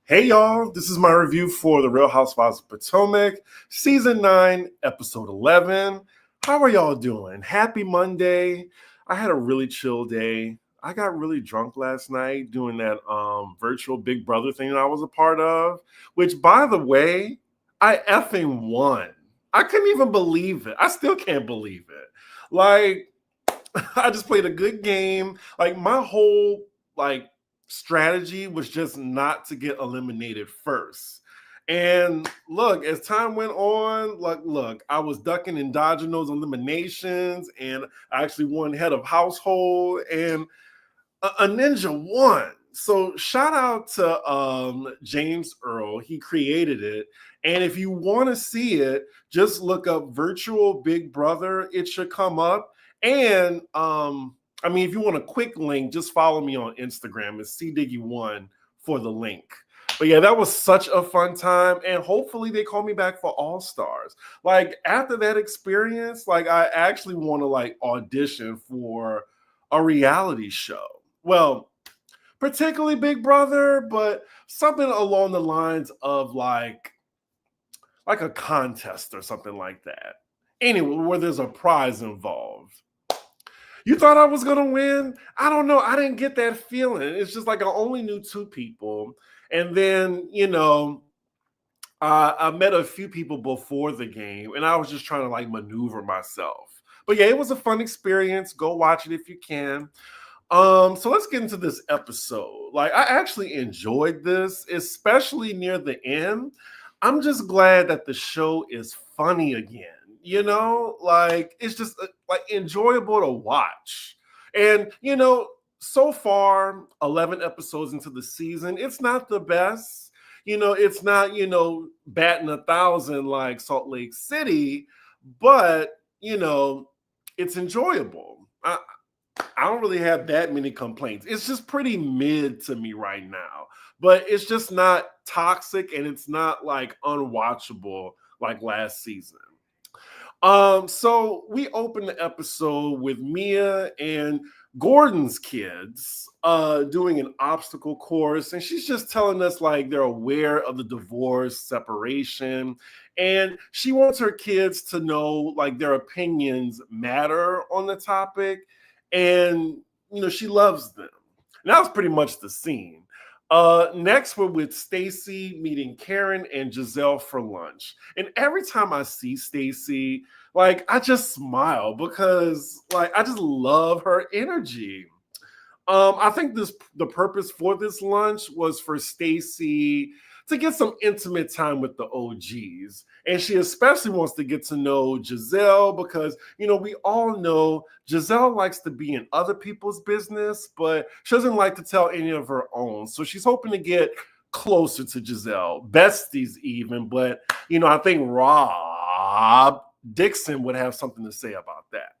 Hey y'all, this is my review for The Real Housewives of Potomac, Season 9, Episode 11. How are y'all doing? Happy Monday. I had a really chill day. I got really drunk last night doing that virtual Big Brother thing that I was a part of, which, by the way, I effing won. I couldn't even believe it. I still can't believe it. Like, I just played a good game. Like, my whole, strategy was just not to get eliminated first. And look, as time went on, look, I was ducking and dodging those eliminations, and I actually won head of household, and a ninja won. So shout out to James Earl. He created it. And if you want to see it, just look up virtual Big Brother. It should come up. And if you want a quick link, just follow me on Instagram. It's cdiggy1 for the link. But yeah, that was such a fun time. And hopefully they call me back for All Stars. Like after that experience, I actually want to audition for a reality show. Well, particularly Big Brother, but something along the lines of like a contest or something like that. Anyway, where there's a prize involved. You thought I was going to win? I don't know. I didn't get that feeling. It's just like I only knew two people. And then, I met a few people before the game, and I was just trying to maneuver myself. But yeah, it was a fun experience. Go watch it if you can. So let's get into this episode. I actually enjoyed this, especially near the end. I'm just glad that the show is funny again. It's just enjoyable to watch. And so far, 11 episodes into the season, it's not the best. It's not batting 1,000 like Salt Lake City, but it's enjoyable. I don't really have that many complaints. It's just pretty mid to me right now, but it's just not toxic and it's not unwatchable like last season. So we open the episode with Mia and Gordon's kids doing an obstacle course, and she's just telling us they're aware of the divorce, separation, and she wants her kids to know their opinions matter on the topic, and she loves them. And that was pretty much the scene. Next, we're with Stacy meeting Karen and Giselle for lunch. And every time I see Stacy, I just smile because I just love her energy. I think the purpose for this lunch was for Stacy to get some intimate time with the OGs. And she especially wants to get to know Giselle because, we all know Giselle likes to be in other people's business, but she doesn't like to tell any of her own. So she's hoping to get closer to Giselle, besties even. But, I think Rob Dixon would have something to say about that.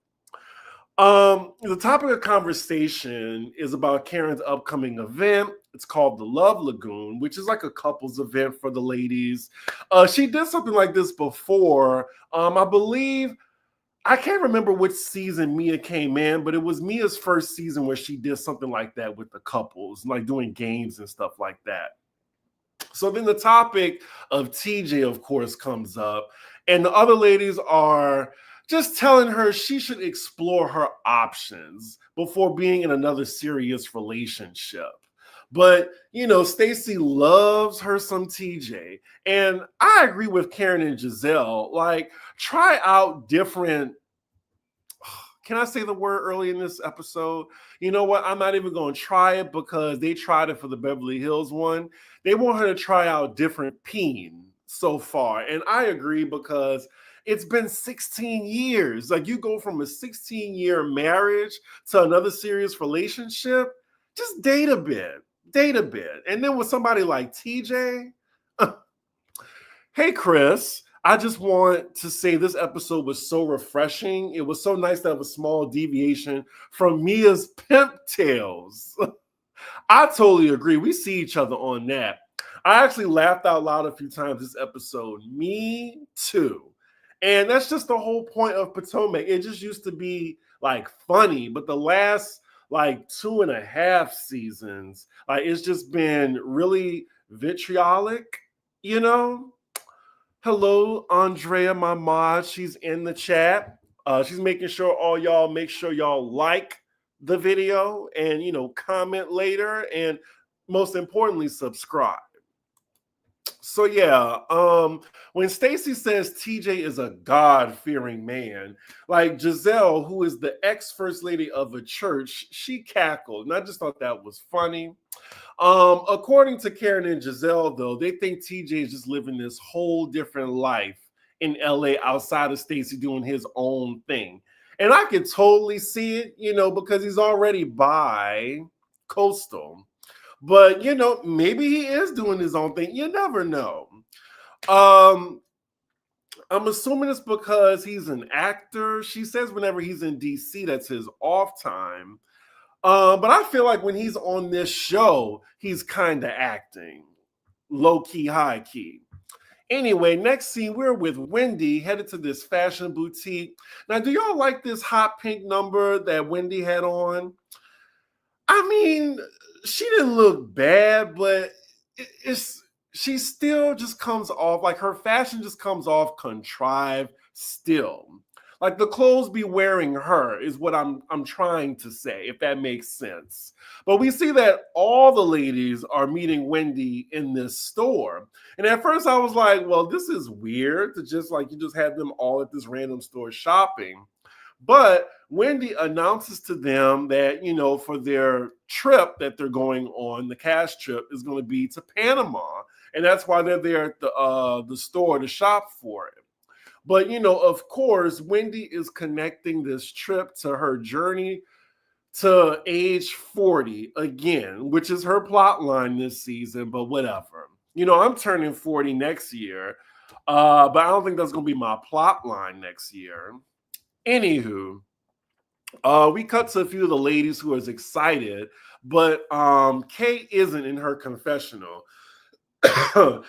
The topic of conversation is about Karen's upcoming event. It's called the Love Lagoon, which is a couples event for the ladies. She did something like this before. I believe, I can't remember which season Mia came in, but it was Mia's first season where she did something like that with the couples, doing games and stuff like that. So then the topic of TJ, of course, comes up, and the other ladies are just telling her she should explore her options before being in another serious relationship. But, Stacy loves her some TJ. And I agree with Karen and Giselle. Try out different. Can I say the word early in this episode? You know what? I'm not even going to try it because they tried it for the Beverly Hills one. They want her to try out different peen so far. And I agree because it's been 16 years. You go from a 16-year marriage to another serious relationship, just date a bit. And then with somebody like TJ, hey, Chris, I just want to say this episode was so refreshing. It was so nice to have a small deviation from Mia's pimp tales. I totally agree. We see each other on that. I actually laughed out loud a few times this episode. Me too. And that's just the whole point of Potomac. It just used to be funny, but the last like 2.5 seasons. Like it's just been really vitriolic, you know? Hello, Andrea, my mod. She's in the chat. She's making sure all y'all make sure y'all like the video and comment later, and most importantly, subscribe. So yeah, when Stacy says TJ is a God-fearing man, like Giselle, who is the ex-first lady of a church, she cackled, and I just thought that was funny. According to Karen and Giselle, though, they think TJ is just living this whole different life in LA outside of Stacy doing his own thing. And I could totally see it, because he's already bi-coastal. But maybe he is doing his own thing. You never know. I'm assuming it's because he's an actor. She says whenever he's in DC, that's his off time. But I feel like when he's on this show, he's kind of acting low key, high key. Anyway, next scene, we're with Wendy headed to this fashion boutique. Now, do y'all like this hot pink number that Wendy had on? I mean, she didn't look bad, but she still just comes off like her fashion just comes off contrived still. Like the clothes be wearing her is what I'm trying to say, if that makes sense. But we see that all the ladies are meeting Wendy in this store. And at first I was like, well, this is weird to just you just have them all at this random store shopping. But Wendy announces to them that, for their trip that they're going on, the cash trip is going to be to Panama. And that's why they're there at the store to shop for it. But, of course, Wendy is connecting this trip to her journey to age 40 again, which is her plot line this season, but whatever. I'm turning 40 next year, but I don't think that's going to be my plot line next year. Anywho, we cut to a few of the ladies who are excited, but Kate isn't in her confessional.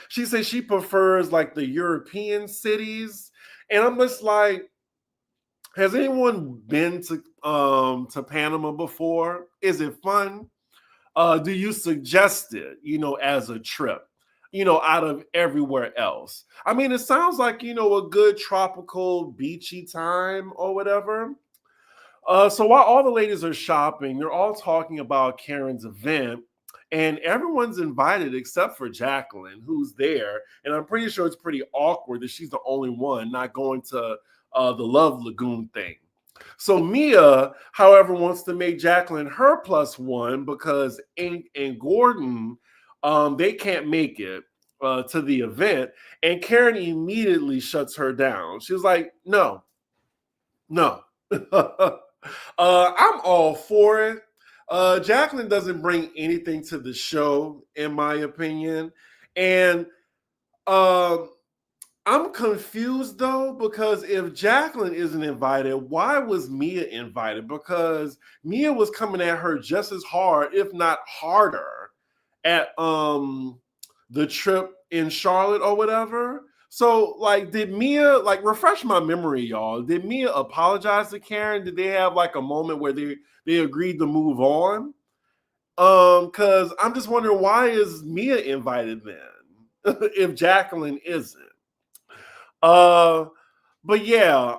She says she prefers the European cities. And I'm just like, has anyone been to Panama before? Is it fun? Do you suggest it, as a trip, out of everywhere else? I mean, it sounds like, a good tropical beachy time or whatever. So while all the ladies are shopping, they're all talking about Karen's event. And everyone's invited except for Jacqueline, who's there. And I'm pretty sure it's pretty awkward that she's the only one not going to the Love Lagoon thing. So Mia, however, wants to make Jacqueline her +1 because Ink and Gordon, they can't make it to the event. And Karen immediately shuts her down. She was like, no. I'm all for it. Jacqueline doesn't bring anything to the show, in my opinion. And I'm confused, though, because if Jacqueline isn't invited, why was Mia invited? Because Mia was coming at her just as hard, if not harder, at the trip in Charlotte or whatever. So, did Mia, refresh my memory, y'all. Did Mia apologize to Karen? Did they have, a moment where they agreed to move on? Because I'm just wondering, why is Mia invited then if Jacqueline isn't? But yeah,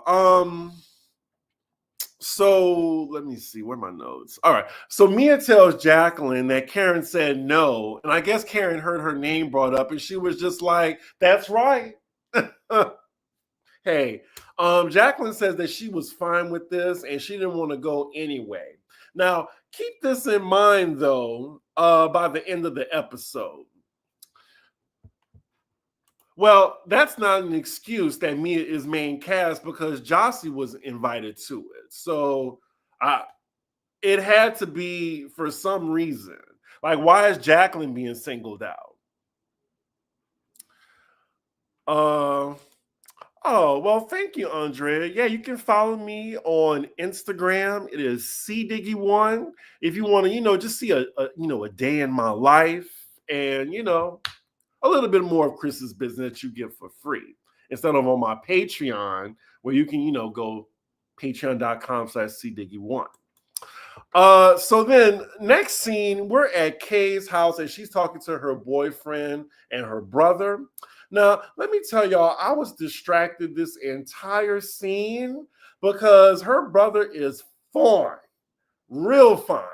so let me see, where are my notes? All right, so Mia tells Jacqueline that Karen said no, and I guess Karen heard her name brought up, and she was just like, that's right. Hey, Jacqueline says that she was fine with this, and she didn't want to go anyway. Now, keep this in mind, though, by the end of the episode. Well, that's not an excuse that Mia is main cast because Jossie was invited to it. So it had to be for some reason. Why is Jacqueline being singled out? Oh, well, thank you, Andrea. Yeah, you can follow me on Instagram. It is cdiggy1. If you want to, just see a day in my life and, a little bit more of Chris's business that you get for free instead of on my Patreon, where you can, go patreon.com/cdiggy1. So then next scene, we're at Kay's house and she's talking to her boyfriend and her brother. Now, let me tell y'all, I was distracted this entire scene because her brother is fine, real fine.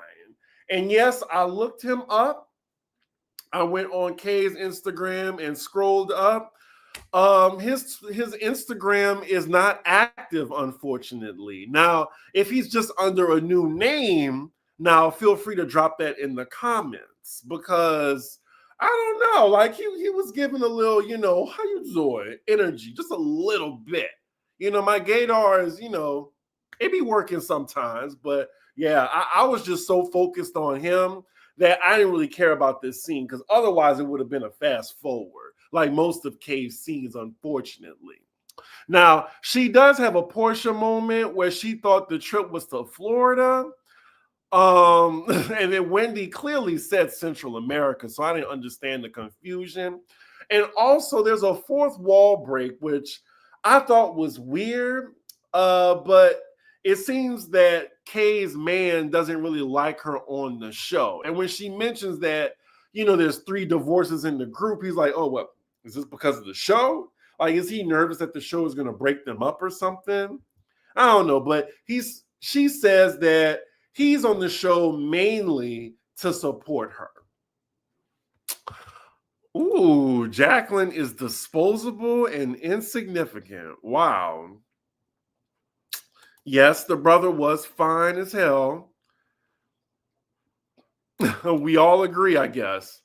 And yes, I looked him up. I went on Kay's Instagram and scrolled up. His Instagram is not active, unfortunately. Now, if he's just under a new name, now feel free to drop that in the comments because I don't know. Like he was giving a little, how you doing? Energy, just a little bit. My gaydar is, it be working sometimes, but yeah, I was just so focused on him that I didn't really care about this scene because otherwise it would have been a fast forward, like most of Kay's scenes, unfortunately. Now, she does have a Portia moment where she thought the trip was to Florida. And then Wendy clearly said Central America, so I didn't understand the confusion. And also, there's a fourth wall break, which I thought was weird, but it seems that Kay's man doesn't really like her on the show. And when she mentions that, there's 3 divorces in the group, he's like, oh, what? Is this because of the show? Like, is he nervous that the show is going to break them up or something? I don't know, but she says that he's on the show mainly to support her. Ooh, Jacqueline is disposable and insignificant. Wow. Yes, the brother was fine as hell. We all agree, I guess.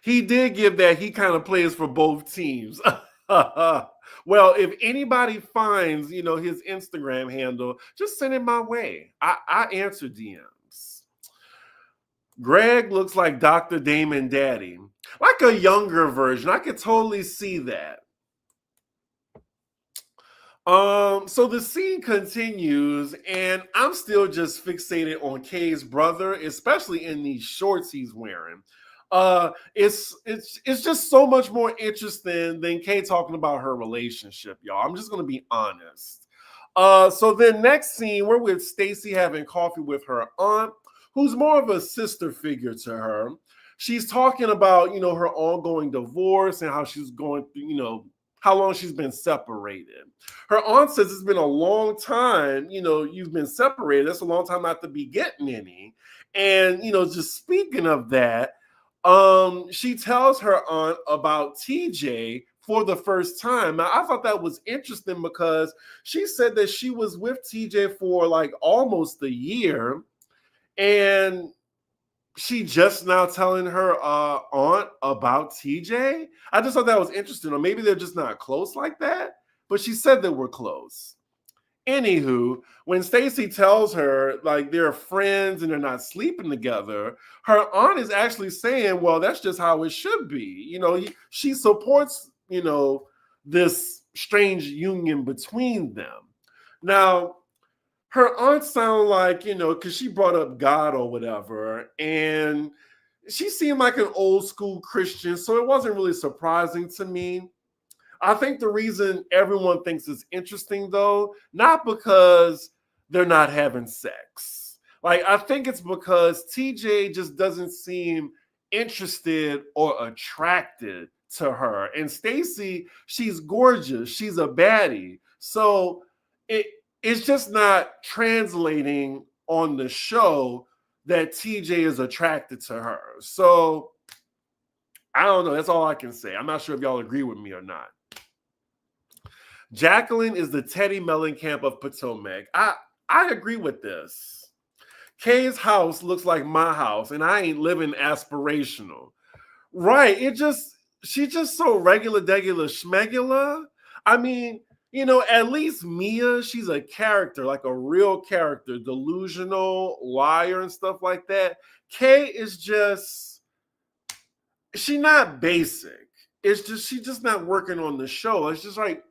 He did give that he kind of plays for both teams. Well, if anybody finds, his Instagram handle, just send it my way. I answer DMs. Greg looks like Dr. Damon Daddy, like a younger version. I could totally see that. So the scene continues, and I'm still just fixated on Kay's brother, especially in these shorts he's wearing. It's just so much more interesting than Kay talking about her relationship, y'all. I'm just gonna be honest. So then next scene, we're with Stacy having coffee with her aunt, who's more of a sister figure to her. She's talking about, her ongoing divorce and how she's going through, how long she's been separated. Her aunt says it's been a long time, you've been separated. That's a long time not to be getting any. And, just speaking of that, she tells her aunt about TJ for the first time. Now, I thought that was interesting because she said that she was with TJ for like almost a year. And she just now telling her aunt about TJ. I just thought that was interesting. Or maybe they're just not close like that. But she said that we're close. Anywho, when Stacy tells her like they're friends and they're not sleeping together, her aunt is actually saying, well, that's just how it should be. She supports, this strange union between them. Now, her aunt sound like, because she brought up God or whatever, and she seemed like an old school Christian, so it wasn't really surprising to me. I think the reason everyone thinks it's interesting, though, not because they're not having sex. Like, I think it's because TJ just doesn't seem interested or attracted to her. And Stacy, she's gorgeous. She's a baddie. So it's just not translating on the show that TJ is attracted to her. So I don't know. That's all I can say. I'm not sure if y'all agree with me or not. Jacqueline is the Teddy Mellencamp of Potomac. I agree with this. Kay's house looks like my house, and I ain't living aspirational. Right. She's just so regular, degular, schmegula. I mean, at least Mia, she's a character, like a real character, delusional, liar, and stuff like that. Kay is just, she's not basic. It's just, she's just not working on the show. It's just like,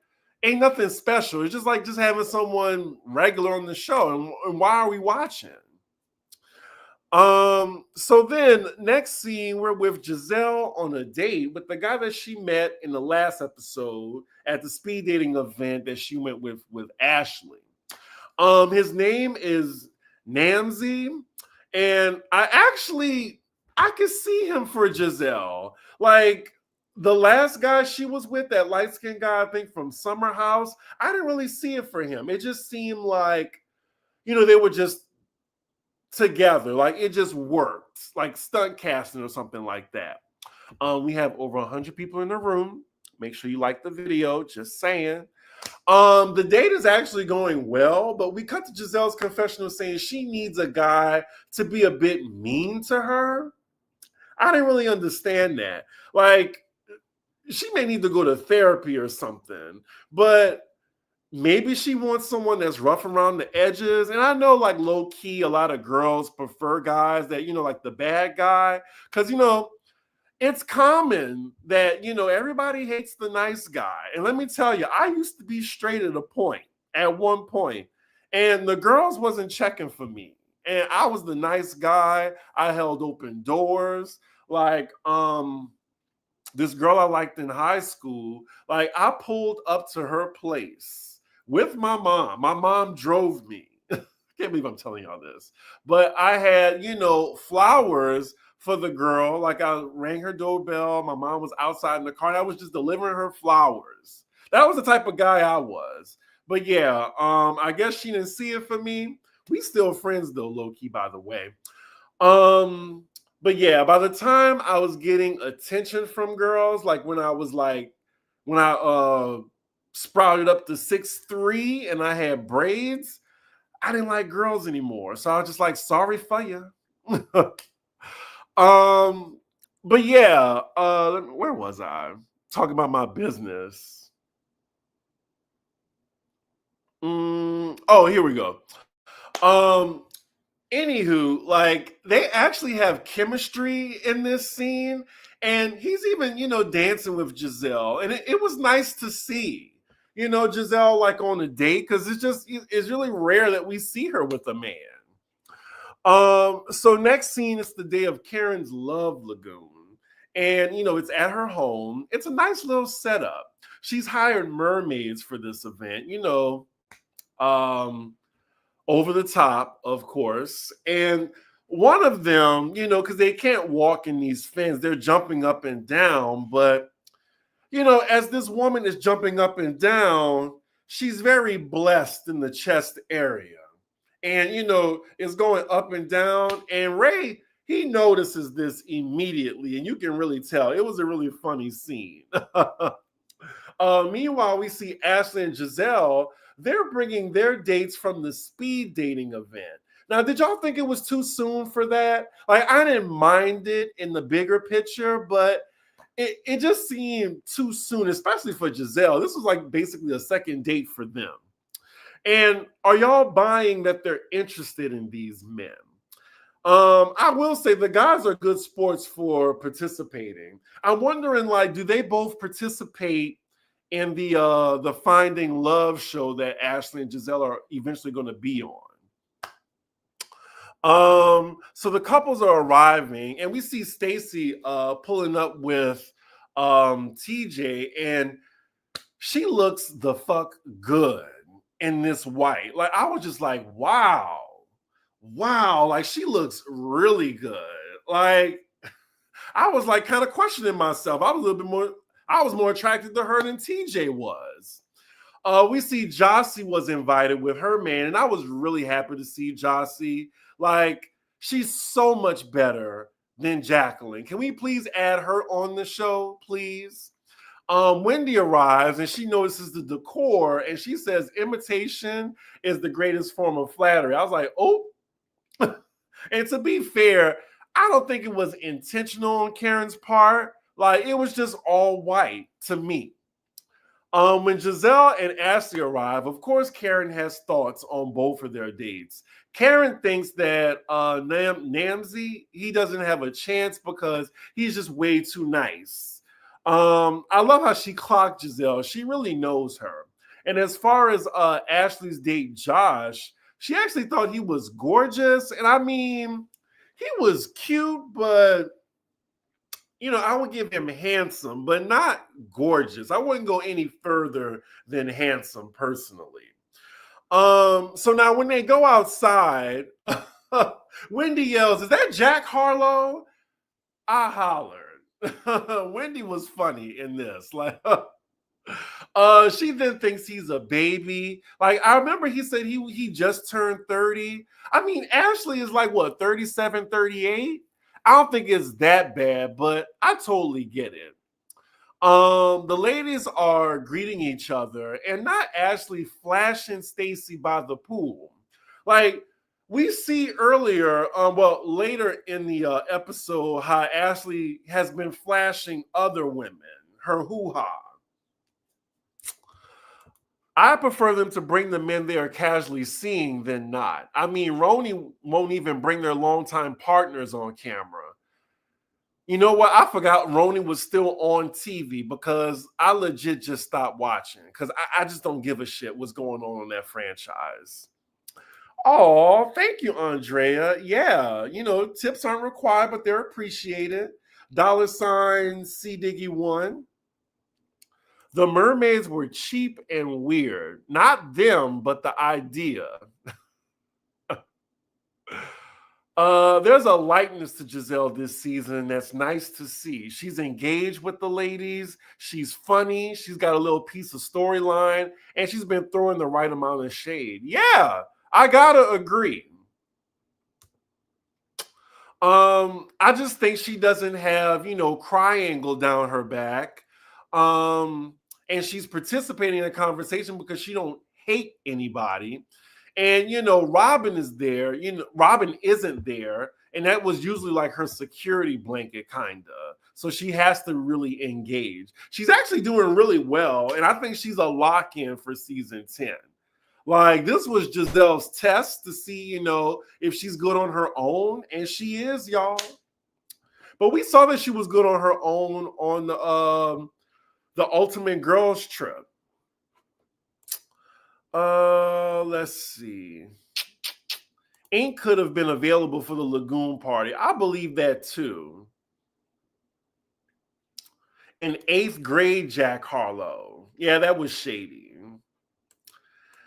ain't nothing special. It's just like just having someone regular on the show. And why are we watching? So then next scene, we're with Giselle on a date with the guy that she met in the last episode at the speed dating event that she went with Ashley. His name is Namzi, And I could see him for Giselle. Like the last guy she was with, that light skinned guy, I think from Summer House, I didn't really see it for him. It just seemed like, they were just together. Like it just worked, like stunt casting or something like that. We have over 100 people in the room. Make sure you like the video. Just saying. The date is actually going well, but we cut to Giselle's confessional saying she needs a guy to be a bit mean to her. I didn't really understand that. Like, she may need to go to therapy or something, but maybe she wants someone that's rough around the edges. And I know, like, low key, a lot of girls prefer guys that, like the bad guy, because, it's common that, everybody hates the nice guy. And let me tell you, I used to be straight at one point, and the girls wasn't checking for me. And I was the nice guy. I held open doors. Like, this girl I liked in high school, like I pulled up to her place with my mom. My mom drove me. I can't believe I'm telling y'all this. But I had, flowers for the girl. Like I rang her doorbell. My mom was outside in the car and I was just delivering her flowers. That was the type of guy I was. But yeah, I guess she didn't see it for me. We still friends though, low key, by the way. But yeah, by the time I was getting attention from girls, like when I sprouted up to 6'3" and I had braids, I didn't like girls anymore. So I was just like, sorry for you. But yeah, where was I? Talking about my business. Oh, here we go. Anywho, like they actually have chemistry in this scene, and he's even, dancing with Giselle, and it was nice to see, Giselle like on a date, because it's really rare that we see her with a man. So next scene is the day of Karen's Love Lagoon. And, it's at her home. It's a nice little setup. She's hired mermaids for this event, over the top, of course. And one of them, because they can't walk in these fins, they're jumping up and down. But, as this woman is jumping up and down, she's very blessed in the chest area. And, it's going up and down. And Ray, he notices this immediately. And you can really tell. It was a really funny scene. Meanwhile, we see Ashley and Giselle. They're bringing their dates from the speed dating event. Now, did y'all think it was too soon for that? Like, I didn't mind it in the bigger picture, but it just seemed too soon, especially for Giselle. This was like basically a second date for them. And are y'all buying that they're interested in these men? I will say the guys are good sports for participating. I'm wondering, like, do they both participate in the Finding Love show that Ashley and Giselle are eventually going to be on? So the couples are arriving, and we see Stacy pulling up with TJ, and she looks the fuck good in this white. Like, I was just like, wow, like she looks really good. Like, I was like kind of questioning myself. I was more attracted to her than TJ was. We see Jossie was invited with her man, and I was really happy to see Jossie. Like, she's so much better than Jacqueline. Can we please add her on the show, please? Wendy arrives and she notices the decor and she says imitation is the greatest form of flattery. I was like, oh. And to be fair, I don't think it was intentional on Karen's part. Like, it was just all white to me. When Giselle and Ashley arrive, of course, Karen has thoughts on both of their dates. Karen thinks that Namzi, he doesn't have a chance because he's just way too nice. I love how she clocked Giselle. She really knows her. And as far as Ashley's date, Josh, she actually thought he was gorgeous. And I mean, he was cute, but, I would give him handsome, but not gorgeous. I wouldn't go any further than handsome personally. So now when they go outside, Wendy yells, "Is that Jack Harlow?" I hollered. Wendy was funny in this. Like, she then thinks he's a baby. Like, I remember he said he just turned 30. I mean, Ashley is like what, 37, 38? I don't think it's that bad, but I totally get it. The ladies are greeting each other and not Ashley flashing Stacy by the pool. Like, we see earlier, later in the episode, how Ashley has been flashing other women, her hoo-ha. I prefer them to bring the men they are casually seeing than not. I mean, Roni won't even bring their longtime partners on camera. You know what? I forgot Roni was still on TV because I legit just stopped watching because I just don't give a shit what's going on in that franchise. Oh, thank you, Andrea. Yeah, tips aren't required, but they're appreciated. $ C Diggy one. The mermaids were cheap and weird. Not them, but the idea. There's a likeness to Giselle this season that's nice to see. She's engaged with the ladies. She's funny. She's got a little piece of storyline, and she's been throwing the right amount of shade. Yeah, I gotta agree. I just think she doesn't have, triangle down her back. And she's participating in a conversation because she don't hate anybody. And, Robin is there. Robin isn't there. And that was usually like her security blanket, kind of. So she has to really engage. She's actually doing really well. And I think she's a lock-in for season 10. Like, this was Giselle's test to see, if she's good on her own. And she is, y'all. But we saw that she was good on her own on the Ultimate Girls Trip. Let's see. Ink could have been available for the Lagoon party. I believe that too. An 8th grade Jack Harlow. Yeah, that was shady.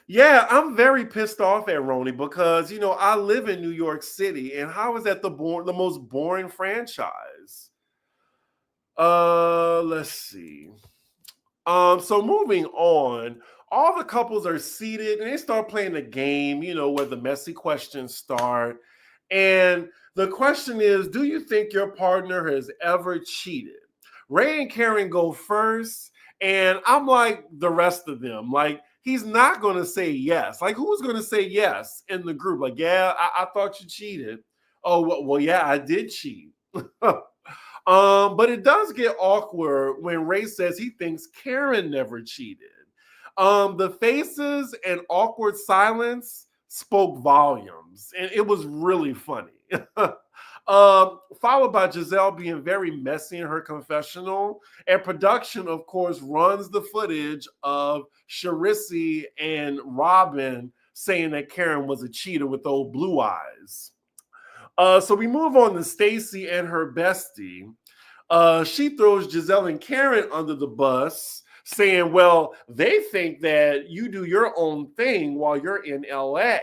Yeah, I'm very pissed off at Roni because, I live in New York City, and how is that the most boring franchise? Let's see. So moving on, all the couples are seated and they start playing the game, where the messy questions start. And the question is, do you think your partner has ever cheated? Ray and Karen go first, and I'm like the rest of them. Like, he's not going to say yes. Like, who's going to say yes in the group? Like, yeah, I thought you cheated. Oh, well, yeah, I did cheat. But it does get awkward when Ray says he thinks Karen never cheated. The faces and awkward silence spoke volumes, and it was really funny. Followed by Giselle being very messy in her confessional. And production, of course, runs the footage of Charisse and Robin saying that Karen was a cheater with old blue eyes. So we move on to Stacy and her bestie. She throws Giselle and Karen under the bus, saying, well, they think that you do your own thing while you're in LA.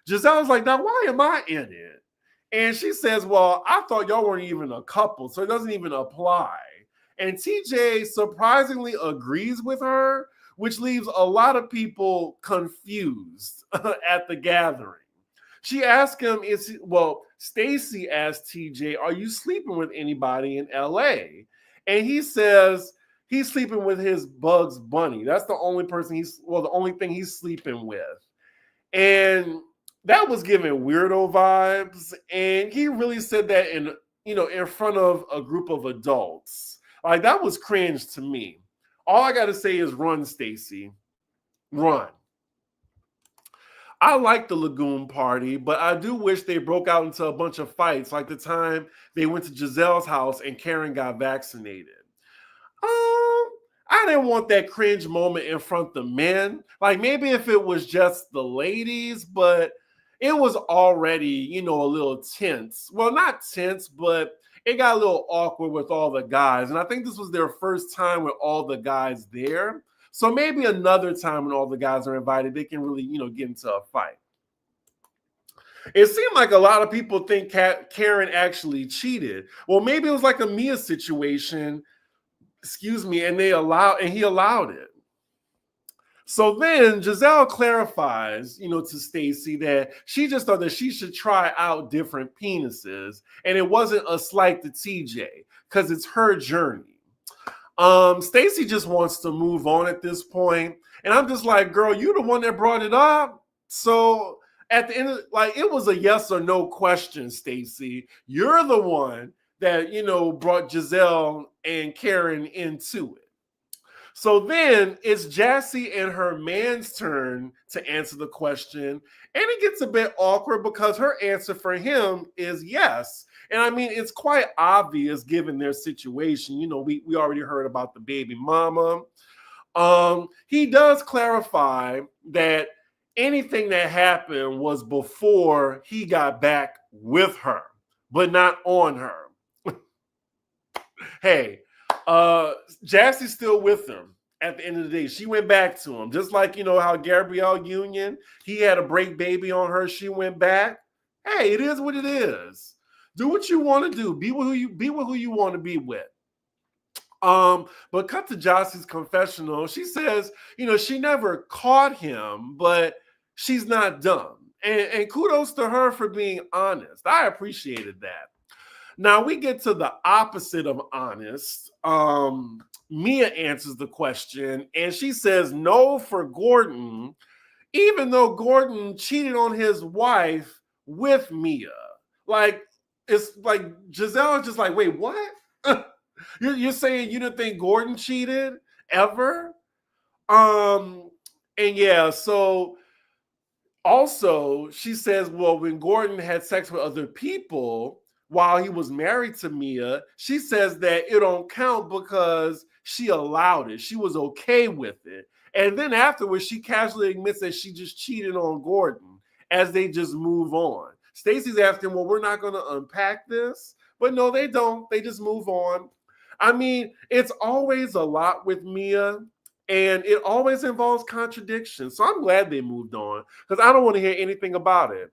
Giselle's like, now why am I in it? And she says, well, I thought y'all weren't even a couple, so it doesn't even apply. And TJ surprisingly agrees with her, which leaves a lot of people confused at the gathering. She asked him, Stacy asked TJ, are you sleeping with anybody in LA? And he says he's sleeping with his Bugs Bunny. That's the only person the only thing he's sleeping with. And that was giving weirdo vibes. And he really said that in front of a group of adults. Like, that was cringe to me. All I got to say is run, Stacy. Run. I like the Lagoon party, but I do wish they broke out into a bunch of fights, like the time they went to Giselle's house and Karen got vaccinated. I didn't want that cringe moment in front of the men. Like, maybe if it was just the ladies, but it was already, a little tense. Well, not tense, but it got a little awkward with all the guys. And I think this was their first time with all the guys there. So maybe another time when all the guys are invited, they can really, get into a fight. It seemed like a lot of people think Karen actually cheated. Well, maybe it was like a Mia situation, excuse me, and he allowed it. So then Giselle clarifies, to Stacy that she just thought that she should try out different penises, and it wasn't a slight to TJ because it's her journey. Stacy just wants to move on at this point, and I'm just like, girl, you the one that brought it up. So at the end of, like, it was a yes or no question, Stacy. You're the one that brought Giselle and Karen into it. So then it's Jassy and her man's turn to answer the question. And it gets a bit awkward because her answer for him is yes. And I mean, it's quite obvious given their situation. We already heard about the baby mama. He does clarify that anything that happened was before he got back with her, but not on her. Hey, Jassy's still with him at the end of the day. She went back to him. Just like, how Gabrielle Union, he had a break baby on her. She went back. Hey, it is what it is. Do what you want to do. Be with who you want to be with. But cut to Jassie's confessional. She says, she never caught him, but she's not dumb. And kudos to her for being honest. I appreciated that. Now we get to the opposite of honest. Mia answers the question, and she says no for Gordon, even though Gordon cheated on his wife with Mia. Like, it's like Giselle is just like, wait, what? You're saying you didn't think Gordon cheated ever? And yeah, so also she says, well, when Gordon had sex with other people while he was married to Mia, she says that it don't count because she allowed it. She was okay with it. And then afterwards, she casually admits that she just cheated on Gordon as they just move on. Stacy's asking, well, we're not going to unpack this. But no, they don't. They just move on. I mean, it's always a lot with Mia, and it always involves contradictions. So I'm glad they moved on because I don't want to hear anything about it.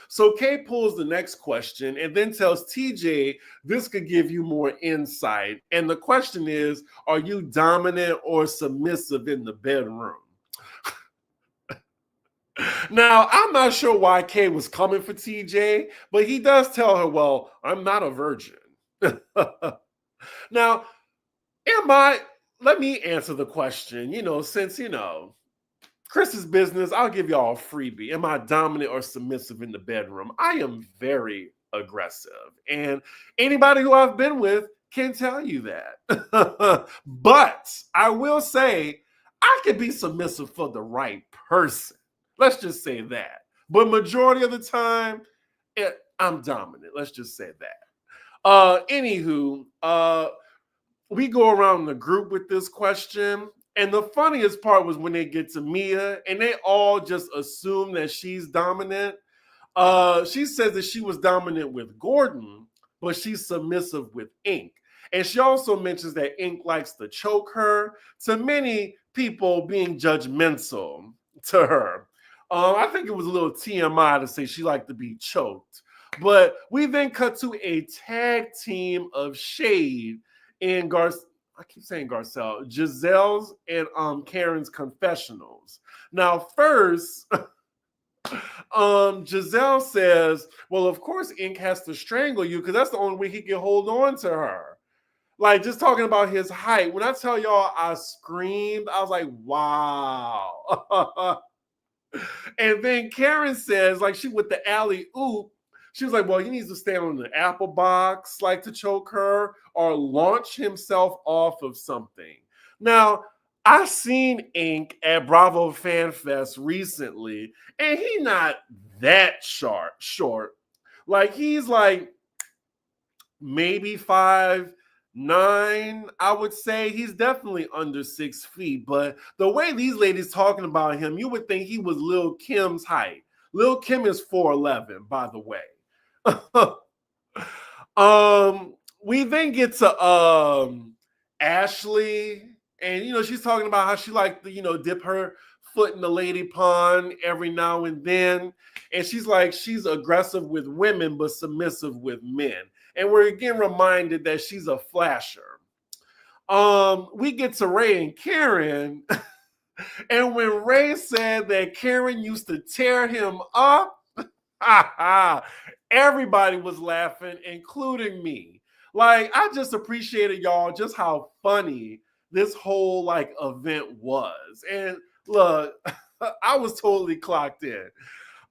So Kay pulls the next question and then tells TJ this could give you more insight. And the question is, are you dominant or submissive in the bedroom? Now, I'm not sure why Kay was coming for TJ, but he does tell her, well, I'm not a virgin. Now, let me answer the question, since, Chris's business, I'll give y'all a freebie. Am I dominant or submissive in the bedroom? I am very aggressive. And anybody who I've been with can tell you that. But I will say, I can be submissive for the right person. Let's just say that. But majority of the time, I'm dominant. Let's just say that. Anywho, we go around the group with this question. And the funniest part was when they get to Mia and they all just assume that she's dominant. She says that she was dominant with Gordon, but she's submissive with Ink. And she also mentions that Ink likes to choke her, to many people being judgmental to her. I think it was a little TMI to say she liked to be choked. But we then cut to a tag team of shade in I keep saying Garcelle, Giselle's and Karen's confessionals. Now, first, Giselle says, well, of course, Ink has to strangle you because that's the only way he can hold on to her. Like, just talking about his height. When I tell y'all I screamed, I was like, wow. And then Karen says, like, she with the alley-oop, she was like, well, he needs to stand on the apple box, like, to choke her or launch himself off of something. Now, I seen Ink at Bravo Fan Fest recently, and he not that short. Like, he's like maybe 5'9", I would say. He's definitely under 6 feet. But the way these ladies talking about him, you would think he was Lil' Kim's height. Lil' Kim is 4'11", by the way. We then get to Ashley, and she's talking about how she liked to dip her foot in the lady pond every now and then. And she's like, she's aggressive with women, but submissive with men. And we're again reminded that she's a flasher. We get to Ray and Karen. And when Ray said that Karen used to tear him up, everybody was laughing, including me. Like, I just appreciated y'all just how funny this whole like event was. And look, I was totally clocked in.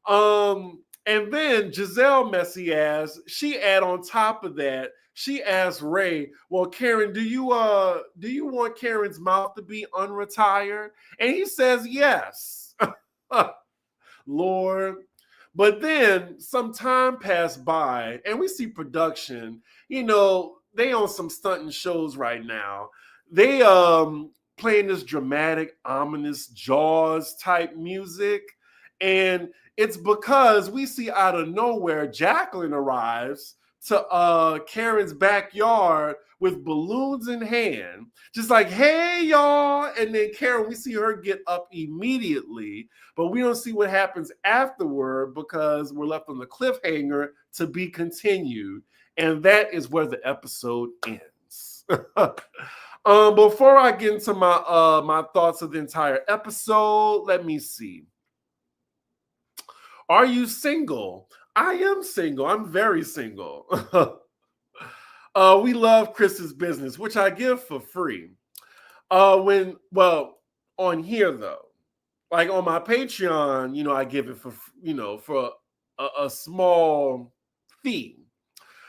And then Giselle messy ass, she add on top of that, she asked Ray, well, Karen, do you want Karen's mouth to be unretired? And he says yes. Lord. But then some time passed by and we see production, they on some stunting shows right now. They playing this dramatic, ominous Jaws type music. And it's because we see out of nowhere, Jacqueline arrives to Karen's backyard with balloons in hand, just like, hey, y'all. And then Karen, we see her get up immediately, but we don't see what happens afterward because we're left on the cliffhanger to be continued. And that is where the episode ends. Before I get into my thoughts of the entire episode, let me see. Are you single? I am single. I'm very single. We love Chris's business, which I give for free. On here though, like on my Patreon, I give it for a small fee.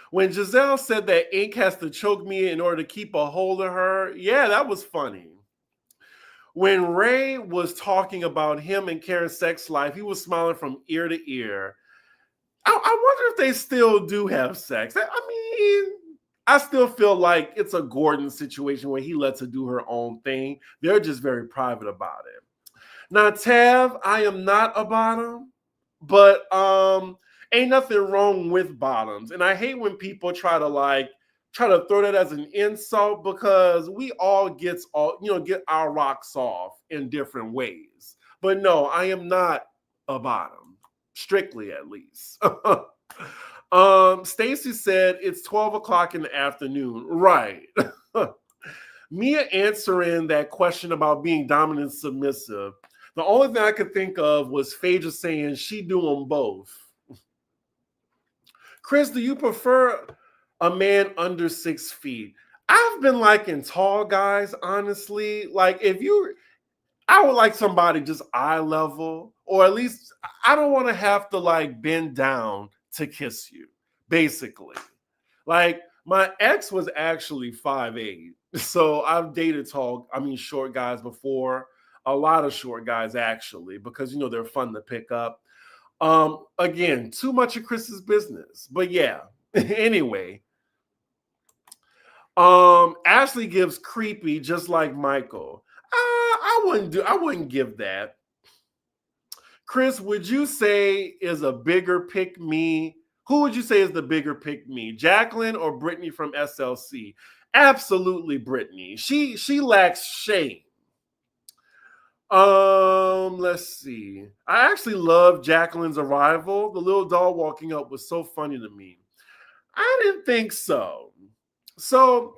When Giselle said that ink has to choke me in order to keep a hold of her, yeah, that was funny. When Ray was talking about him and Karen's sex life, he was smiling from ear to ear. I wonder if they still do have sex. I mean, I still feel like it's a Gordon situation where he lets her do her own thing. They're just very private about it. Now, Tav, I am not a bottom, but ain't nothing wrong with bottoms. And I hate when people try to throw that as an insult because we all get our rocks off in different ways. But no, I am not a bottom. Strictly, at least. Stacy said it's 12 o'clock in the afternoon. Right. Mia answering that question about being dominant and submissive. The only thing I could think of was Phaedra saying she do them both. Chris, do you prefer a man under 6 feet? I've been liking tall guys, honestly. Like I would like somebody just eye level, or at least I don't want to have to bend down to kiss you, basically. Like my ex was actually 5'8", so I've dated short guys before. A lot of short guys actually, because they're fun to pick up. Again, too much of Chris's business, but yeah. Anyway, Ashley gives creepy just like Michael. I wouldn't give that. Chris, would you say is a bigger pick me? Who would you say is the bigger pick me? Jacqueline or Brittany from SLC? Absolutely Brittany. She lacks shame. Let's see. I actually love Jacqueline's arrival. The little doll walking up was so funny to me. I didn't think so. So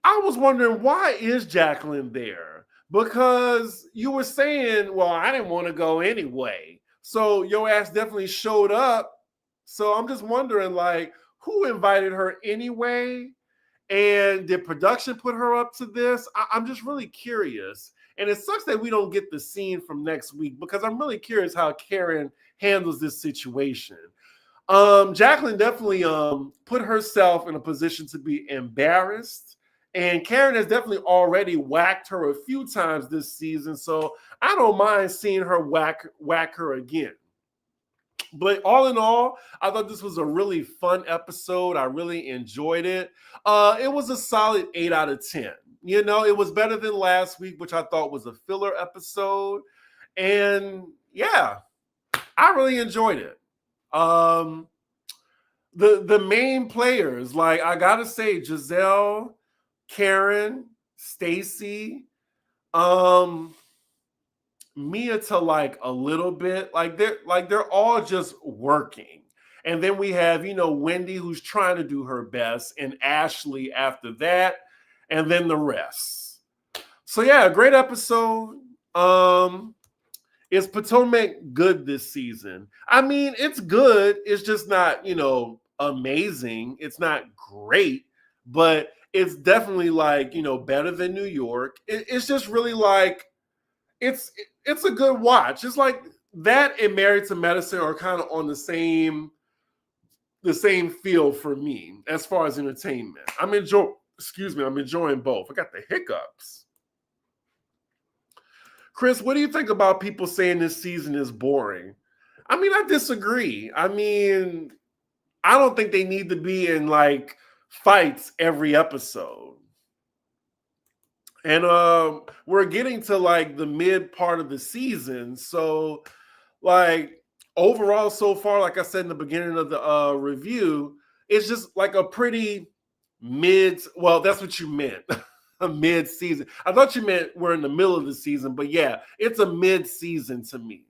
I was wondering, why is Jacqueline there? Because you were saying, well, I didn't want to go anyway. So your ass definitely showed up. So I'm just wondering, who invited her anyway? And did production put her up to this? I'm just really curious. And it sucks that we don't get the scene from next week because I'm really curious how Karen handles this situation. Jacqueline definitely put herself in a position to be embarrassed. And Karen has definitely already whacked her a few times this season. So I don't mind seeing her whack her again. But all in all, I thought this was a really fun episode. I really enjoyed it. It was a solid 8 out of 10. It was better than last week, which I thought was a filler episode. And yeah, I really enjoyed it. The main players, I gotta say, Giselle, Karen, Stacy, Mia to like a little bit. They're all just working. And then we have, Wendy who's trying to do her best, and Ashley after that, and then the rest. So yeah, great episode. Is Potomac good this season? I mean, it's good. It's just not, amazing. It's not great, but it's definitely like, better than New York. It's just really like, it's a good watch. It's like that and Married to Medicine are kind of on the same field for me as far as entertainment. I'm enjoying both. I got the hiccups. Chris, what do you think about people saying this season is boring? I mean, I disagree. I mean, I don't think they need to be in like fights every episode. And we're getting to like the mid part of the season. So like overall so far, like I said in the beginning of the review, it's just like a pretty well, that's what you meant. A mid-season. I thought you meant we're in the middle of the season, but yeah, it's a mid-season to me.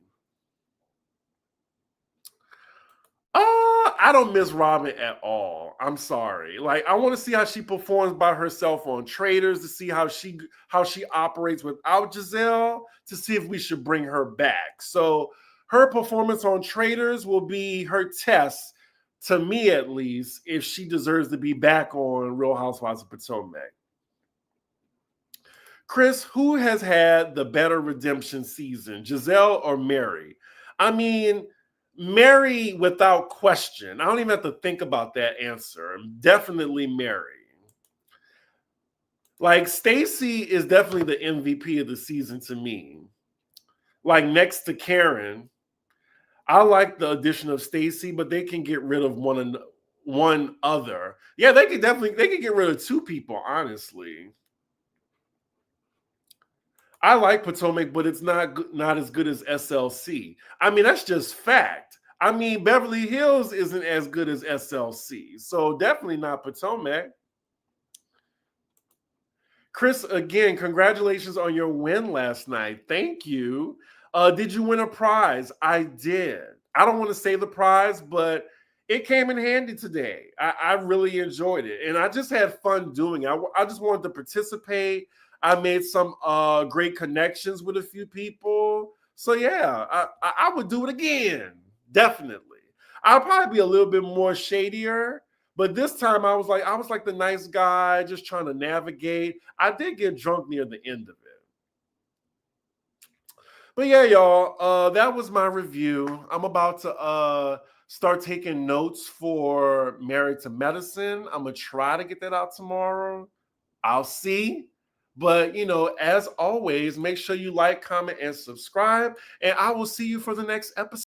I don't miss Robin at all. I'm sorry. Like, I want to see how she performs by herself on Traders, to see how she operates without Giselle, to see if we should bring her back. So her performance on Traders will be her test, to me at least, if she deserves to be back on Real Housewives of Potomac. Chris, who has had the better redemption season, Giselle or Mary? I mean, Mary without question. I don't even have to think about that answer. Definitely Mary. Like, Stacey is definitely the MVP of the season to me. Like, next to Karen, I like the addition of Stacey, but they can get rid of one other. Yeah, they can get rid of two people, honestly. I like Potomac, but it's not as good as SLC. I mean, that's just fact. I mean, Beverly Hills isn't as good as SLC, so definitely not Potomac. Chris, again, congratulations on your win last night. Thank you. Did you win a prize? I did. I don't want to say the prize, but it came in handy today. I really enjoyed it, and I just had fun doing it. I just wanted to participate. I made some great connections with a few people. So yeah, I would do it again. Definitely. I'll probably be a little bit more shadier, but this time I was like the nice guy, just trying to navigate. I did get drunk near the end of it. But yeah, y'all, that was my review. I'm about to start taking notes for Married to Medicine. I'm going to try to get that out tomorrow. I'll see. But, as always, make sure you like, comment, and subscribe. And I will see you for the next episode.